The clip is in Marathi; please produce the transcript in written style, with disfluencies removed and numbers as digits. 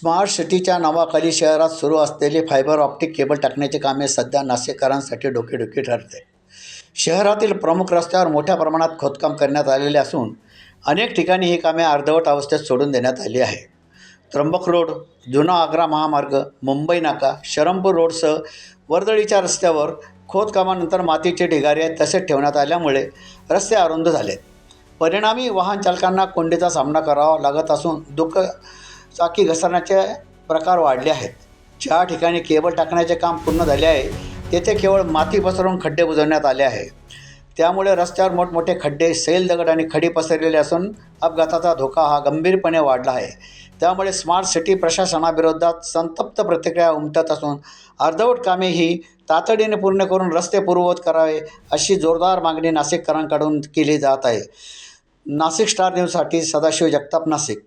स्मार्ट सिटीच्या नावाखाली शहरात सुरू असलेली फायबर ऑप्टिक केबल टाकण्याची कामे सध्या नाशिककरांसाठी डोकेदुखी ठरते. शहरातील प्रमुख रस्त्यावर मोठ्या प्रमाणात खोदकाम करण्यात आलेले असून अनेक ठिकाणी ही कामे अर्धवट अवस्थेत सोडून देण्यात आली आहे. त्र्यंबक रोड, जुना आग्रा महामार्ग, मुंबई नाका, शरमपूर रोडसह वर्दळीच्या रस्त्यावर खोदकामानंतर मातीचे ढिगारे तसेच ठेवण्यात आल्यामुळे रस्ते अरुंद झालेत. परिणामी वाहन चालकांना कोंडीचा सामना करावा लागत असून दुचाकी घसरण्याचे प्रकार वाढले आहेत. ज्या ठिकाणी केबल टाकण्याचे काम पूर्ण झाले आहे तेथे केवळ माती पसरून खड्डे बुजवण्यात आले आहे. त्यामुळे रस्त्यावर मोठमोठे खड्डे, सैल दगड आणि खडी पसरलेले असून अपघाताचा धोका हा गंभीरपणे वाढला आहे. त्यामुळे स्मार्ट सिटी प्रशासनाविरोधात संतप्त प्रतिक्रिया उमटत असून अर्धवट कामे ही तातडीने पूर्ण करून रस्ते पूर्ववत करावे अशी जोरदार मागणी नाशिककरांकडून केली जात आहे. नाशिक स्टार न्यूजसाठी सदाशिव जगताप, नाशिक.